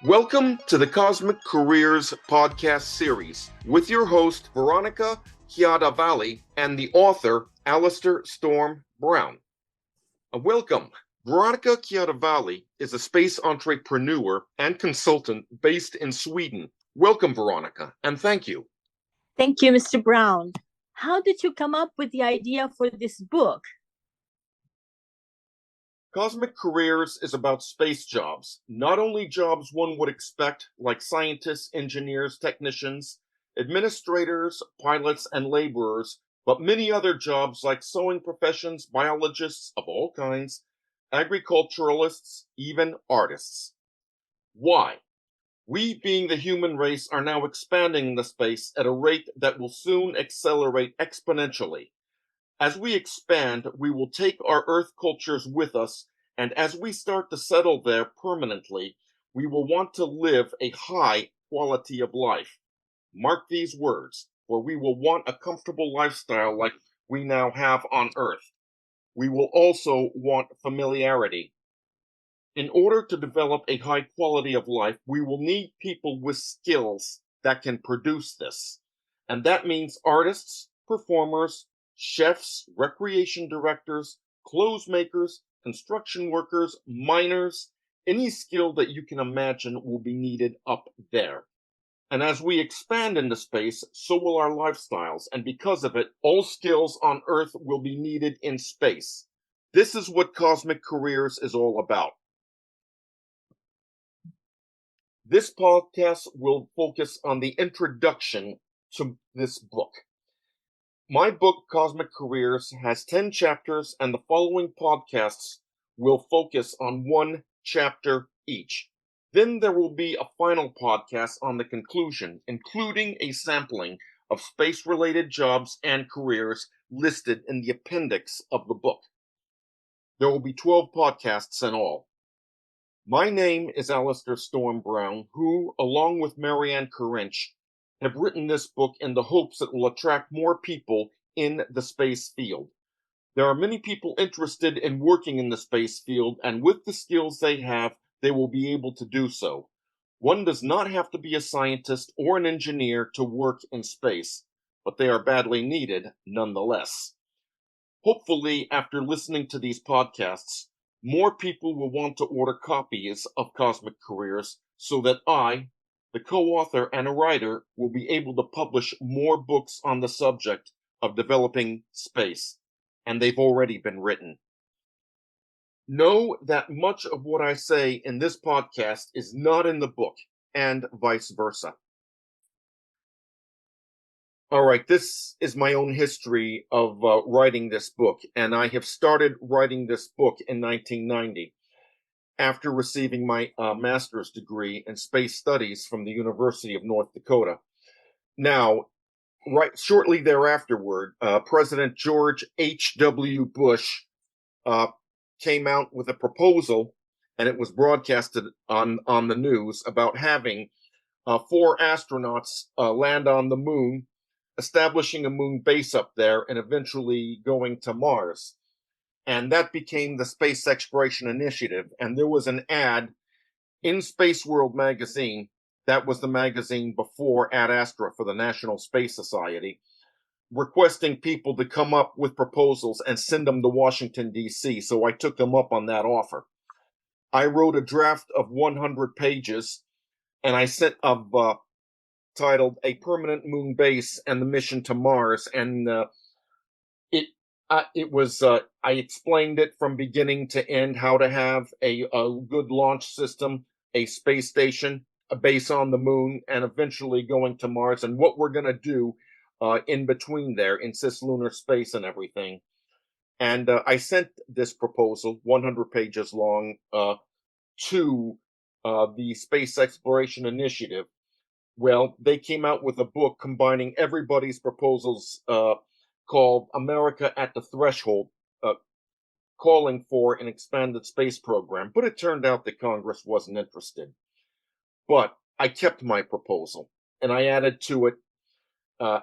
Welcome to the Cosmic Careers podcast series with your host, Veronica Chiadavalli, and the author, Alastair Storm Browne. Welcome. Veronica Chiadavalli is a space entrepreneur and consultant based in Sweden. Welcome, Veronica, and thank you. Thank you, Mr. Browne. How did you come up with the idea for this book? Cosmic Careers is about space jobs, not only jobs one would expect, like scientists, engineers, technicians, administrators, pilots, and laborers, but many other jobs like sewing professions, biologists of all kinds, agriculturalists, even artists. Why? We, being the human race, are now expanding into space at a rate that will soon accelerate exponentially. As we expand, we will take our Earth cultures with us, and as we start to settle there permanently, we will want to live a high quality of life. Mark these words, for we will want a comfortable lifestyle like we now have on Earth. We will also want familiarity. In order to develop a high quality of life, we will need people with skills that can produce this. And that means artists, performers, chefs, recreation directors, clothes makers, construction workers, miners, any skill that you can imagine will be needed up there. And as we expand into space, so will our lifestyles, and because of it, all skills on Earth will be needed in space. This is what Cosmic Careers is all about. This podcast will focus on the introduction to this book. My book, Cosmic Careers, has 10 chapters, and the following podcasts will focus on one chapter each. Then there will be a final podcast on the conclusion, including a sampling of space-related jobs and careers listed in the appendix of the book. There will be 12 podcasts in all. My name is Alastair Storm Browne, who, along with Maryann Karinch, have written this book in the hopes it will attract more people in the space field. There are many people interested in working in the space field, and with the skills they have, they will be able to do so. One does not have to be a scientist or an engineer to work in space, but they are badly needed nonetheless. Hopefully, after listening to these podcasts, more people will want to order copies of Cosmic Careers so that I, the co-author and a writer, will be able to publish more books on the subject of developing space, and they've already been written. Know that much of what I say in this podcast is not in the book, and vice versa. All right, this is my own history of writing this book, and I have started writing this book in 1990. After receiving my master's degree in space studies from the University of North Dakota. Now, right shortly thereafterward, President George H.W. Bush came out with a proposal, and it was broadcasted on the news, about having 4 astronauts land on the moon, establishing a moon base up there, and eventually going to Mars. And that became the Space Exploration Initiative. And there was an ad in Space World magazine, that was the magazine before Ad Astra for the National Space Society, requesting people to come up with proposals and send them to Washington, D.C. So I took them up on that offer. I wrote a draft of 100 pages, and I sent titled A Permanent Moon Base and the Mission to Mars. And I explained it from beginning to end, how to have a good launch system, a space station, a base on the moon, and eventually going to Mars, and what we're going to do in between there in cislunar space and everything. And I sent this proposal, 100 pages long, to the Space Exploration Initiative. Well, they came out with a book combining everybody's proposals called America at the Threshold, calling for an expanded space program. But it turned out that Congress wasn't interested. But I kept my proposal, and I added to it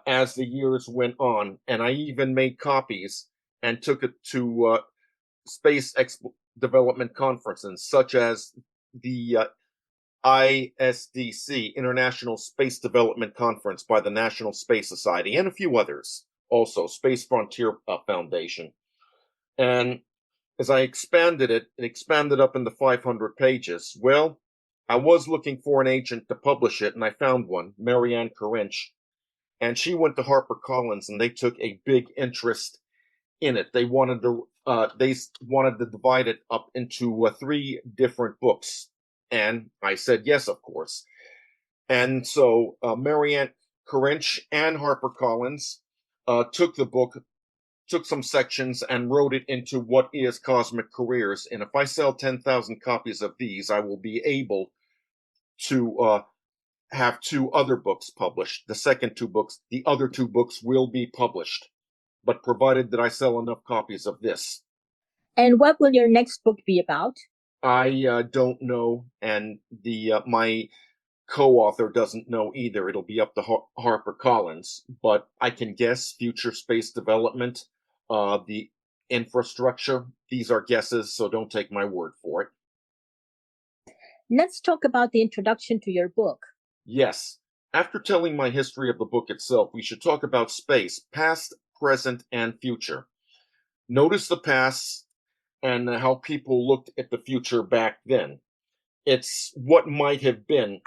as the years went on, and I even made copies and took it to development conferences, such as the ISDC, International Space Development Conference by the National Space Society, and a few others, also Space Frontier Foundation. And as I expanded it expanded up into 500 pages. Well, I was looking for an agent to publish it, and I found one, Maryann Karinch, and she went to HarperCollins, and they took a big interest in it. They wanted to divide it up into 3 different books, and I said yes, of course. And so Maryann Karinch and HarperCollins took the book, took some sections, and wrote it into What is Cosmic Careers. And if I sell 10,000 copies of these, I will be able to have 2 other books published. The other 2 books will be published, but provided that I sell enough copies of this. And what will your next book be about? I don't know, and my co-author doesn't know either. It'll be up to HarperCollins, but I can guess future space development, the infrastructure. These are guesses, so don't take my word for it. Let's talk about the introduction to your book. Yes. After telling my history of the book itself, we should talk about space, past, present, and future. Notice the past and how people looked at the future back then. It's what might have been,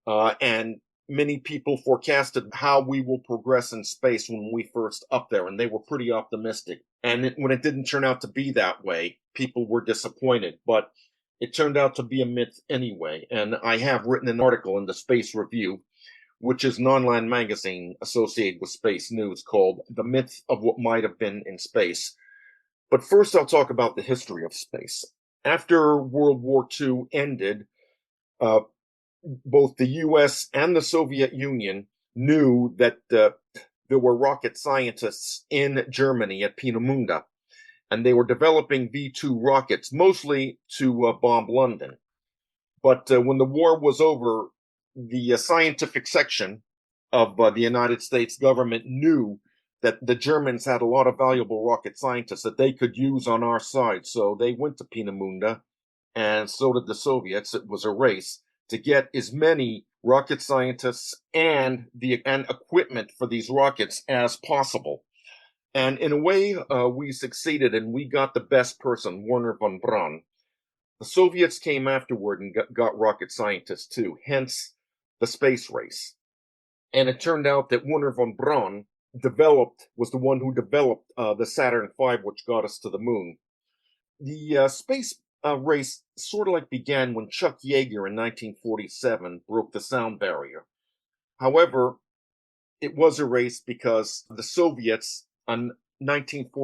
and many people forecasted how we will progress in space when we first up there, and they were pretty optimistic. And when it didn't turn out to be that way, people were disappointed, but it turned out to be a myth anyway. And I have written an article in the Space Review, which is an online magazine associated with space news, called The Myth of What Might Have Been in Space. But first, I'll talk about the history of space. After World War II ended, both the US and the Soviet Union knew that there were rocket scientists in Germany at Peenemünde, and they were developing V-2 rockets, mostly to bomb London. But when the war was over, the scientific section of the United States government knew that the Germans had a lot of valuable rocket scientists that they could use on our side. So they went to Peenemünde, and so did the Soviets. It was a race to get as many rocket scientists and equipment for these rockets as possible. And in a way, we succeeded, and we got the best person, Wernher von Braun. The Soviets came afterward and got rocket scientists too, hence the space race. And it turned out that Wernher von Braun was the one who developed the Saturn V, which got us to the moon. The space race sort of began when Chuck Yeager in 1947 broke the sound barrier. However, it was a race because the Soviets on October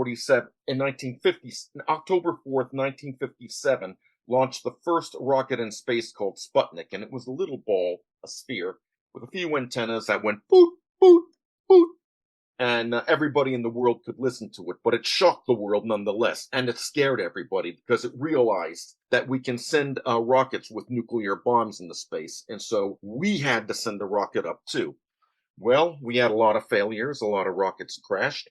4th, 1957, launched the first rocket in space called Sputnik, and it was a little ball, a sphere, with a few antennas that went boot, boot, boot, and everybody in the world could listen to it, but it shocked the world nonetheless, and it scared everybody because it realized that we can send rockets with nuclear bombs into space, and so we had to send a rocket up too. Well, we had a lot of failures, a lot of rockets crashed,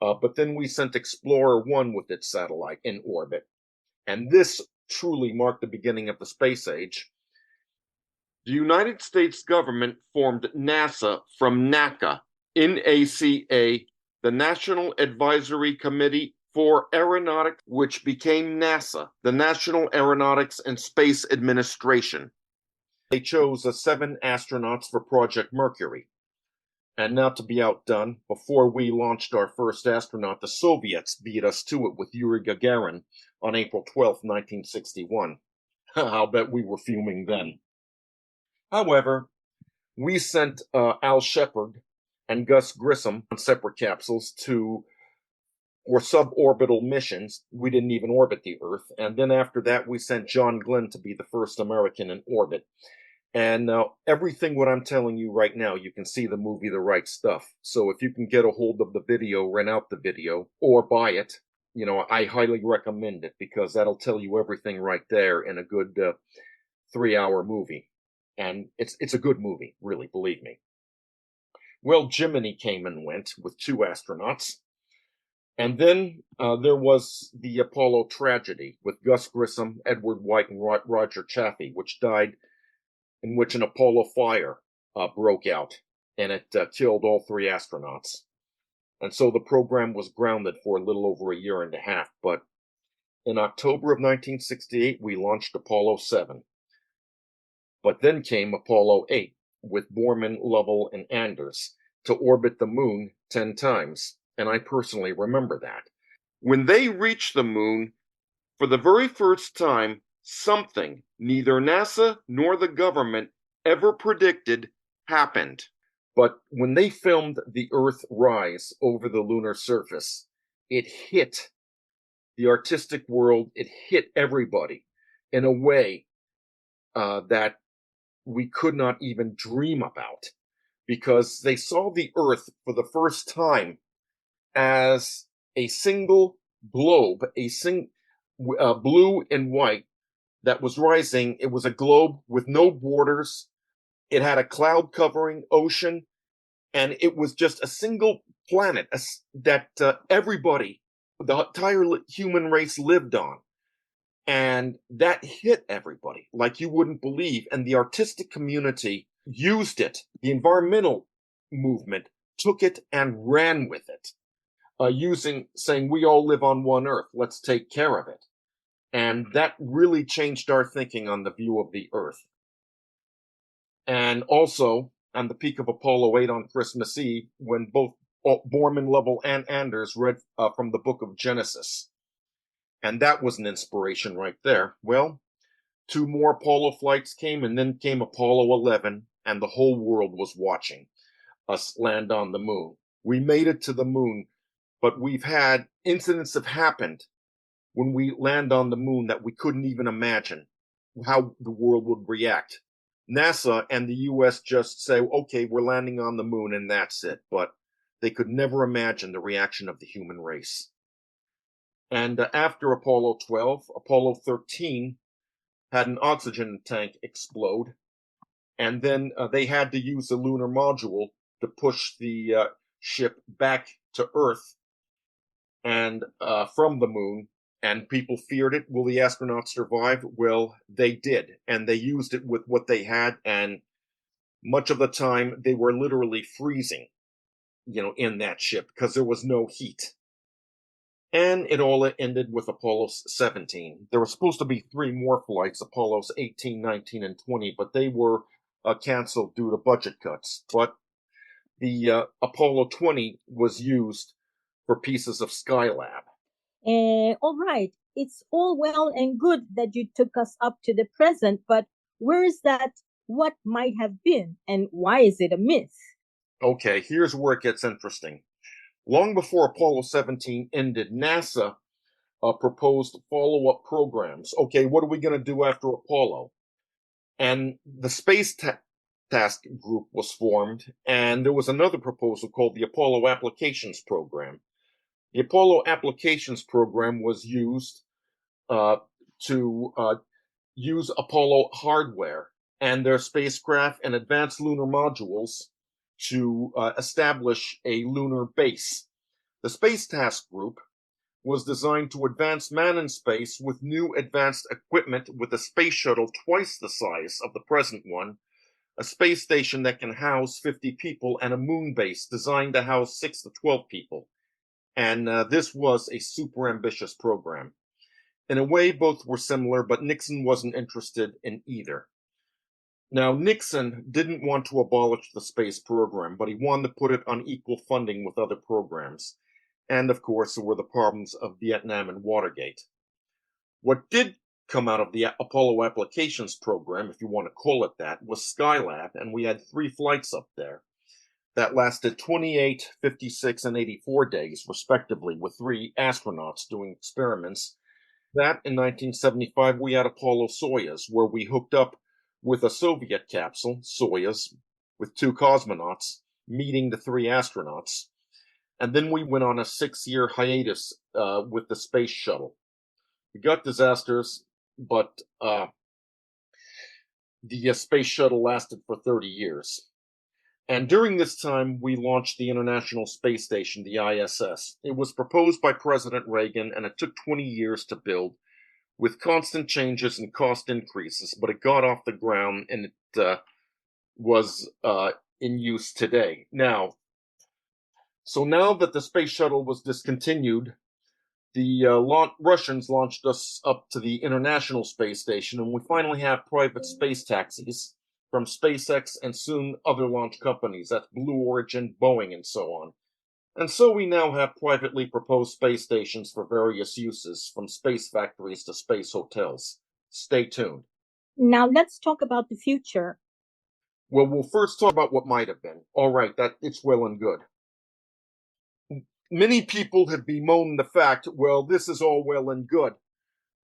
but then we sent Explorer 1 with its satellite in orbit, and this truly marked the beginning of the space age. The United States government formed NASA from NACA, NACA, the National Advisory Committee for Aeronautics, which became NASA, the National Aeronautics and Space Administration. They chose 7 astronauts for Project Mercury. And not to be outdone, before we launched our first astronaut, the Soviets beat us to it with Yuri Gagarin on April 12, 1961. I'll bet we were fuming then. However, we sent Al Shepard and Gus Grissom on separate capsules for suborbital missions. We didn't even orbit the Earth. And then after that, we sent John Glenn to be the first American in orbit. And everything what I'm telling you right now, you can see the movie The Right Stuff. So if you can get a hold of the video, rent out the video, or buy it, I highly recommend it, because that'll tell you everything right there in a good 3-hour movie. And it's a good movie, really, believe me. Well, Gemini came and went with 2 astronauts. And then there was the Apollo tragedy with Gus Grissom, Edward White, and Roger Chaffee, which died in which an Apollo fire broke out, and it killed all three astronauts. And so the program was grounded for a little over a year and a half. But in October of 1968, we launched Apollo 7. But then came Apollo 8 with Borman, Lovell, and Anders to orbit the moon 10 times. And I personally remember that. When they reached the moon, for the very first time, something neither NASA nor the government ever predicted happened. But when they filmed the Earth rise over the lunar surface, it hit the artistic world, it hit everybody in a way that we could not even dream about, because they saw the Earth for the first time as a single globe, blue and white that was rising. It was a globe with no borders. It had a cloud covering ocean, and it was just a single planet that everybody, the entire human race, lived on. And that hit everybody like you wouldn't believe. And the artistic community used it. The environmental movement took it and ran with it, saying, we all live on one Earth, let's take care of it. And that really changed our thinking on the view of the Earth. And also, on the peak of Apollo 8 on Christmas Eve, when both Borman, Lovell, and Anders read from the book of Genesis. And that was an inspiration right there. Well, 2 more Apollo flights came, and then came Apollo 11, and the whole world was watching us land on the moon. We made it to the moon, but we've had incidents have happened when we land on the moon that we couldn't even imagine how the world would react. NASA and the US just say, okay, we're landing on the moon and that's it. But they could never imagine the reaction of the human race. And after Apollo 12, Apollo 13 had an oxygen tank explode. And then they had to use a lunar module to push the ship back to Earth and from the moon. And people feared it. Will the astronauts survive? Well, they did. And they used it with what they had. And much of the time, they were literally freezing, in that ship because there was no heat. And it all ended with Apollo 17. There were supposed to be 3 more flights, Apollos 18, 19, and 20, but they were canceled due to budget cuts. But the Apollo 20 was used for pieces of Skylab. All right. It's all well and good that you took us up to the present, but where is that what might have been, and why is it a myth? Okay, here's where it gets interesting. Long before Apollo 17 ended, NASA proposed follow-up programs. Okay, what are we going to do after Apollo? And the Space Task Group was formed, and there was another proposal called the Apollo Applications Program. The Apollo Applications Program was used to use Apollo hardware and their spacecraft and advanced lunar modules to establish a lunar base. The Space Task Group was designed to advance man in space with new advanced equipment, with a space shuttle twice the size of the present one, a space station that can house 50 people, and a moon base designed to house 6 to 12 people. And this was a super ambitious program. In a way, both were similar, but Nixon wasn't interested in either. Now, Nixon didn't want to abolish the space program, but he wanted to put it on equal funding with other programs. And of course, there were the problems of Vietnam and Watergate. What did come out of the Apollo Applications Program, if you want to call it that, was Skylab, and we had 3 flights up there that lasted 28, 56, and 84 days, respectively, with 3 astronauts doing experiments. That, in 1975, we had Apollo Soyuz, where we hooked up with a Soviet capsule, Soyuz, with 2 cosmonauts, meeting the 3 astronauts. And then we went on a 6-year hiatus with the space shuttle. We got disasters, but the space shuttle lasted for 30 years. And during this time, we launched the International Space Station, the ISS. It was proposed by President Reagan, and it took 20 years to build, with constant changes and cost increases, but it got off the ground, and it was in use today. Now that the space shuttle was discontinued, the Russians launched us up to the International Space Station, and we finally have private space taxis from SpaceX and soon other launch companies. That's Blue Origin, Boeing, and so on. And so we now have privately proposed space stations for various uses, from space factories to space hotels. Stay tuned. Now let's talk about the future. Well, we'll first talk about what might have been. All right, that it's well and good. Many people have bemoaned the fact, well, this is all well and good,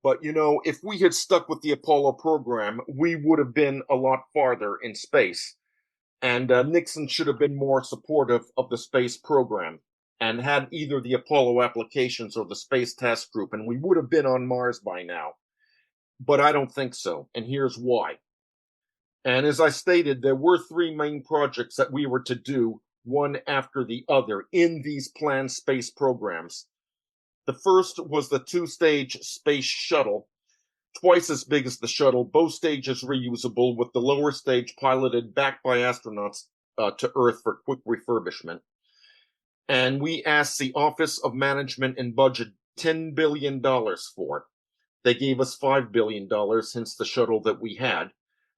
but if we had stuck with the Apollo program, we would have been a lot farther in space. And Nixon should have been more supportive of the space program and had either the Apollo applications or the Space Task Group, and we would have been on Mars by now. But I don't think so, and here's why. And as I stated, there were three main projects that we were to do, one after the other, in these planned space programs. The first was the two-stage space shuttle, twice as big as the shuttle, both stages reusable, with the lower stage piloted back by astronauts to Earth for quick refurbishment. And we asked the Office of Management and Budget $10 billion for it. They gave us $5 billion, hence the shuttle that we had,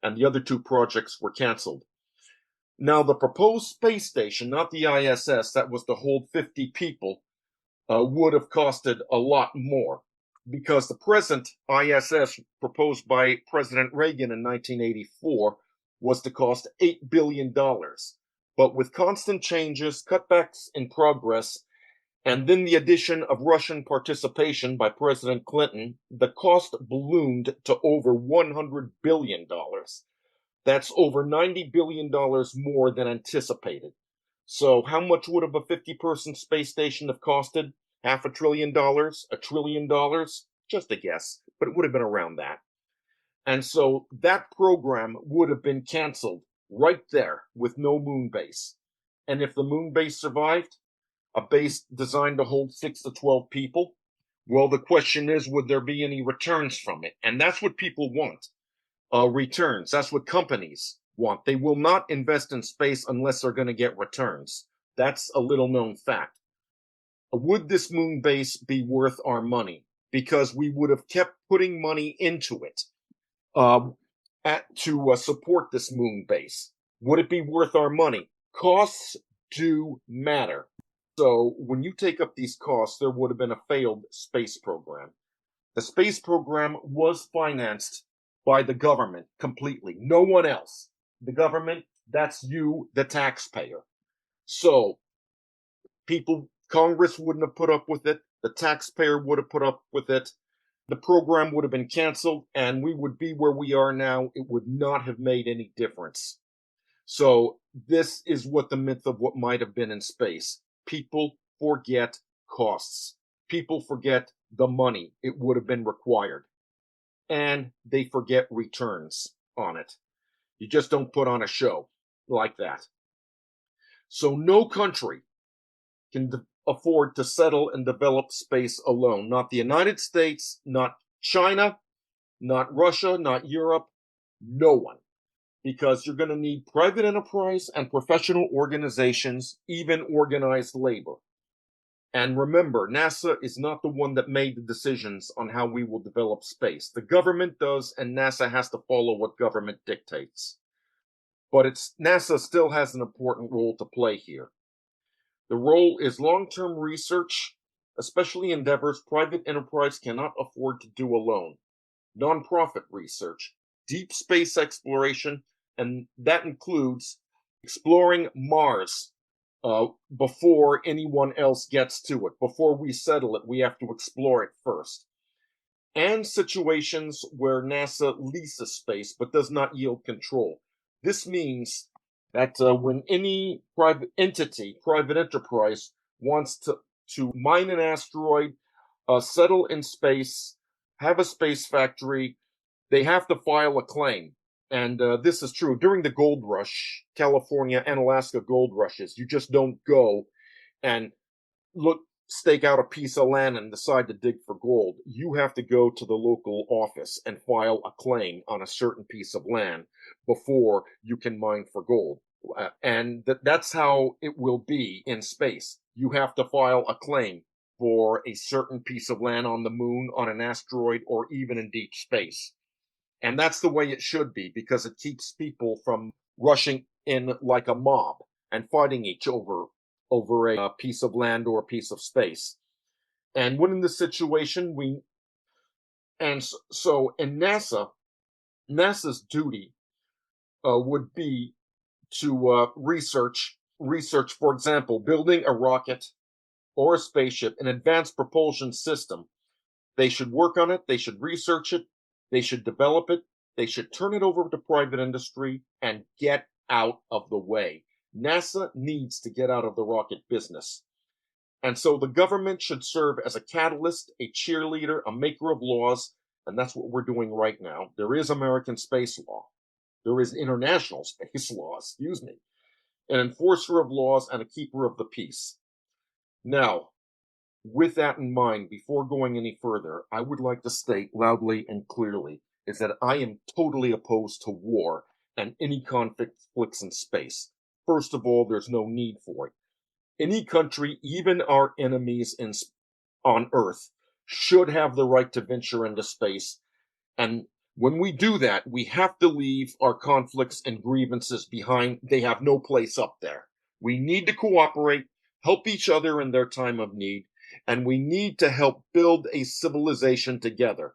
and the other two projects were canceled. Now, the proposed space station, not the ISS, that was to hold 50 people, would have costed a lot more, because the present ISS proposed by President Reagan in 1984 was to cost $8 billion. But with constant changes, cutbacks in progress, and then the addition of Russian participation by President Clinton, the cost ballooned to over $100 billion. That's over $90 billion more than anticipated. So how much would have a 50-person space station have costed? $500 billion? $1 trillion? Just a guess, but it would have been around that. And so that program would have been canceled right there with no moon base. And if the moon base survived, a base designed to hold 6 to 12 people, well, the question is, would there be any returns from it? And that's what people want. Returns. That's what companies want. They will not invest in space unless they're going to get returns. That's a little known fact. Would this moon base be worth our money? Because we would have kept putting money into it to support this moon base. Would it be worth our money? Costs do matter. So when you take up these costs, there would have been a failed space program. The space program was financed by the government completely. No one else. The government, that's you, the taxpayer. So Congress wouldn't have put up with it. The taxpayer would have put up with it. The program would have been canceled, and we would be where we are now. It would not have made any difference. So this is what the myth of what might have been in space. People forget costs. People forget the money it would have been required. And they forget returns on it. You just don't put on a show like that. So no country can afford to settle and develop space alone. Not the United States, not China, not Russia, not Europe, no one. Because you're going to need private enterprise and professional organizations, even organized labor. And remember, NASA is not the one that made the decisions on how we will develop space. The government does, and NASA has to follow what government dictates. But NASA still has an important role to play here. The role is long-term research, especially endeavors private enterprise cannot afford to do alone. Nonprofit research, deep space exploration, and that includes exploring Mars before anyone else gets to it. Before we settle it, we have to explore it first. And situations where NASA leases space but does not yield control. This means that when any private entity, private enterprise, wants to mine an asteroid, settle in space, have a space factory, they have to file a claim. And this is true. During the gold rush, California and Alaska gold rushes, you just don't go and stake out a piece of land and decide to dig for gold. You have to go to the local office and file a claim on a certain piece of land before you can mine for gold. And that's how it will be in space. You have to file a claim for a certain piece of land on the moon, on an asteroid, or even in deep space. And that's the way it should be, because it keeps people from rushing in like a mob and fighting each over a piece of land or a piece of space. And when in this situation, so in NASA's duty would be to research, for example, building a rocket or a spaceship, an advanced propulsion system. They should work on it. They should research it. They should develop it. They should turn it over to private industry and get out of the way. NASA needs to get out of the rocket business. And so the government should serve as a catalyst, a cheerleader, a maker of laws, and that's what we're doing right now. There is American space law. There is international space law, an enforcer of laws and a keeper of the peace. Now, with that in mind, before going any further, I would like to state loudly and clearly is that I am totally opposed to war and any conflicts in space. First of all, there's no need for it. Any country, even our enemies on Earth, should have the right to venture into space. And when we do that, we have to leave our conflicts and grievances behind. They have no place up there. We need to cooperate, help each other in their time of need, and we need to help build a civilization together.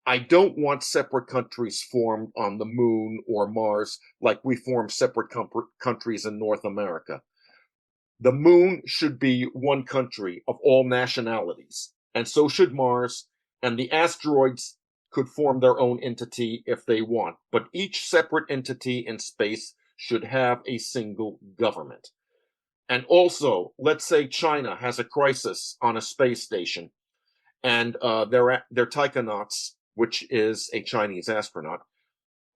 I don't want separate countries formed on the moon or Mars like we form separate countries in North America. The moon should be one country of all nationalities, and so should Mars, and the asteroids could form their own entity if they want, but each separate entity in space should have a single government. And also, let's say China has a crisis on a space station, and their taikonauts, which is a Chinese astronaut,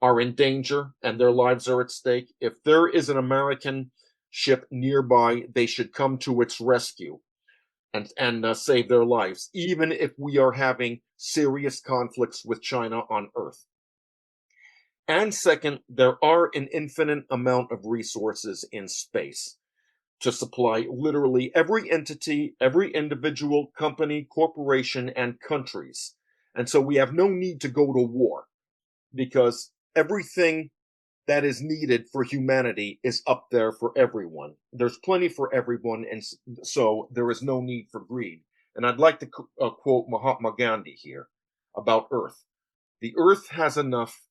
are in danger and their lives are at stake. If there is an American ship nearby, they should come to its rescue and save their lives, even if we are having serious conflicts with China on Earth. And second, there are an infinite amount of resources in space to supply literally every entity, every individual, company, corporation, and countries. And so we have no need to go to war because everything that is needed for humanity is up there for everyone. There's plenty for everyone, and so there is no need for greed. And I'd like to quote Mahatma Gandhi here about Earth. The Earth has enough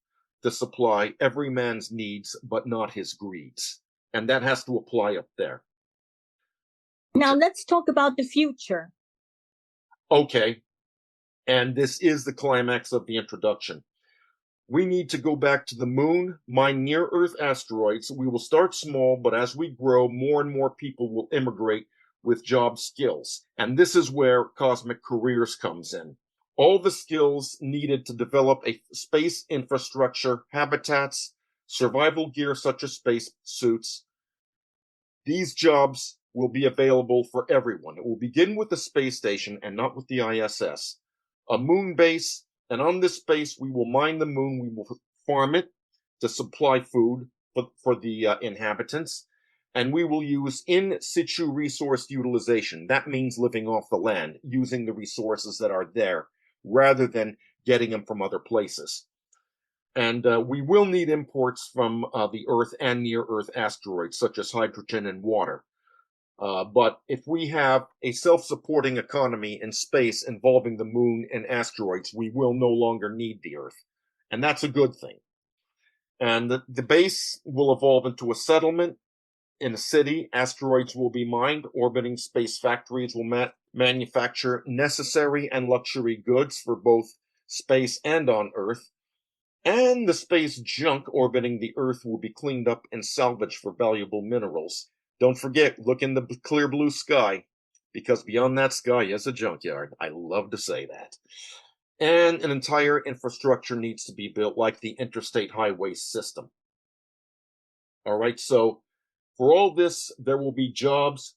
to supply every man's needs, but not his greeds. And that has to apply up there. Now let's talk about the future. Okay. And this is the climax of the introduction. We need to go back to the moon, mine near-Earth asteroids. We will start small, but as we grow, more and more people will immigrate with job skills. And this is where Cosmic Careers comes in. All the skills needed to develop a space infrastructure, habitats, survival gear such as space suits. These jobs will be available for everyone. It will begin with the space station and not with the ISS. A moon base, and on this base, we will mine the moon. We will farm it to supply food for the inhabitants. And we will use in situ resource utilization. That means living off the land, using the resources that are there, rather than getting them from other places. And we will need imports from the Earth and near-Earth asteroids, such as hydrogen and water. But if we have a self-supporting economy in space involving the moon and asteroids, we will no longer need the Earth. And that's a good thing. And the base will evolve into a settlement in a city. Asteroids will be mined. Orbiting space factories will manufacture necessary and luxury goods for both space and on Earth. And the space junk orbiting the Earth will be cleaned up and salvaged for valuable minerals. Don't forget, look in the clear blue sky, because beyond that sky is a junkyard. I love to say that. And an entire infrastructure needs to be built, like the interstate highway system. All right, so for all this, there will be jobs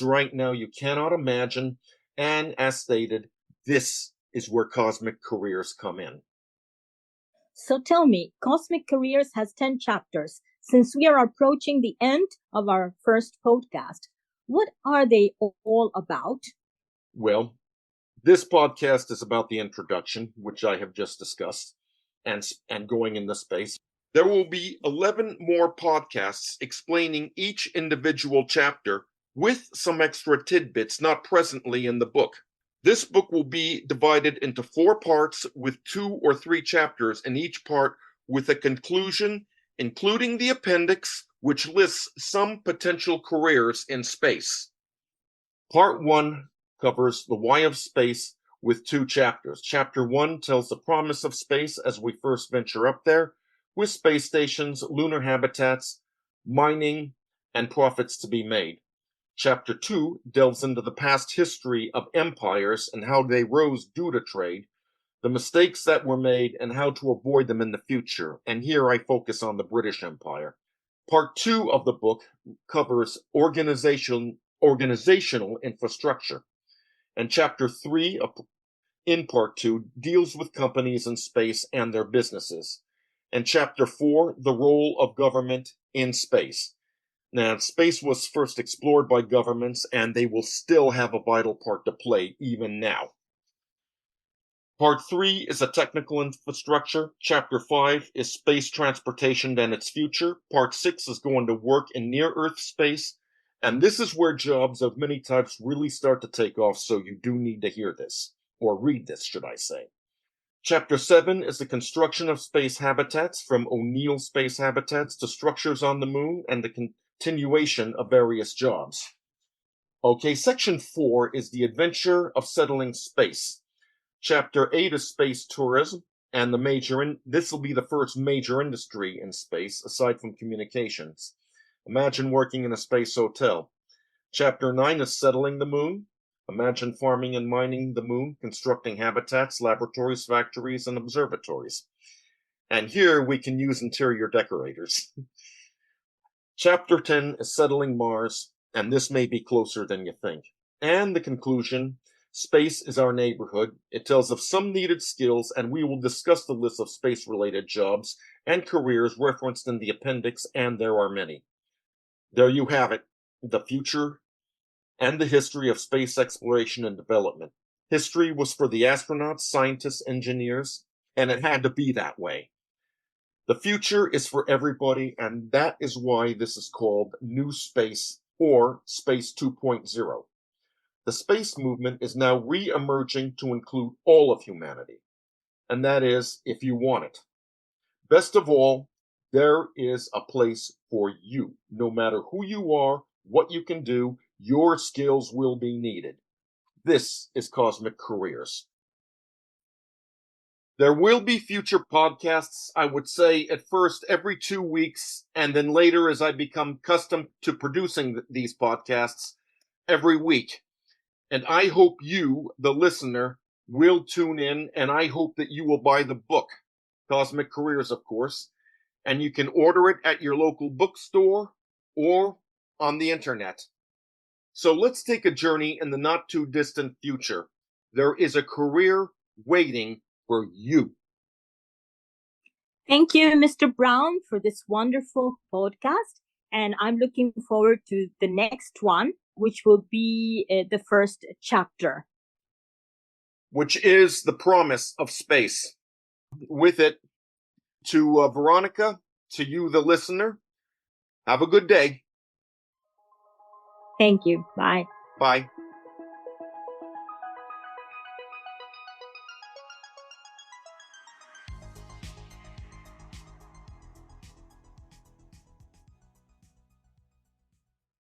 right now you cannot imagine. And as stated, this is where Cosmic Careers come in. So tell me, Cosmic Careers has 10 chapters. Since we are approaching the end of our first podcast, what are they all about? Well, this podcast is about the introduction, which I have just discussed, and going into space. There will be 11 more podcasts explaining each individual chapter with some extra tidbits not presently in the book. This book will be divided into 4 parts with 2 or 3 chapters in each part, with a conclusion, including the appendix, which lists some potential careers in space. Part 1 covers the why of space with 2 chapters. Chapter 1 tells the promise of space as we first venture up there, with space stations, lunar habitats, mining, and profits to be made. Chapter 2 delves into the past history of empires and how they rose due to trade, the mistakes that were made, and how to avoid them in the future. And here I focus on the British Empire. Part 2 of the book covers organizational infrastructure. And Chapter 3 in Part 2 deals with companies in space and their businesses. And Chapter 4, the role of government in space. Now, space was first explored by governments, and they will still have a vital part to play even now. Part 3 is a technical infrastructure. Chapter 5 is space transportation and its future. Part 6 is going to work in near-Earth space. And this is where jobs of many types really start to take off, so you do need to hear this, or read this, should I say. Chapter 7 is the construction of space habitats, from O'Neill space habitats to structures on the moon, and the continuation of various jobs. Okay, Section 4 is the adventure of settling space. Chapter 8 is space tourism, and this will be the first major industry in space, aside from communications. Imagine working in a space hotel. Chapter 9 is settling the moon. Imagine farming and mining the moon, constructing habitats, laboratories, factories, and observatories. And here we can use interior decorators. Chapter 10 is settling Mars, and this may be closer than you think. And the conclusion, space is our neighborhood. It tells of some needed skills, and we will discuss the list of space-related jobs and careers referenced in the appendix, and there are many. There you have it, the future and the history of space exploration and development. History was for the astronauts, scientists, engineers, and it had to be that way. The future is for everybody, and that is why this is called New Space or Space 2.0. The space movement is now re-emerging to include all of humanity, and that is if you want it. Best of all, there is a place for you. No matter who you are, what you can do, your skills will be needed. This is Cosmic Careers. There will be future podcasts, I would say, at first every 2 weeks, and then later, as I become accustomed to producing these podcasts, every week. And I hope you, the listener, will tune in, and I hope that you will buy the book, Cosmic Careers, of course, and you can order it at your local bookstore or on the internet. So let's take a journey in the not-too-distant future. There is a career waiting for you. Thank you, Mr. Browne, for this wonderful podcast. And I'm looking forward to the next one, which will be the first chapter. Which is the promise of space. With it, to Veronica, to you, the listener, have a good day. Thank you. Bye. Bye.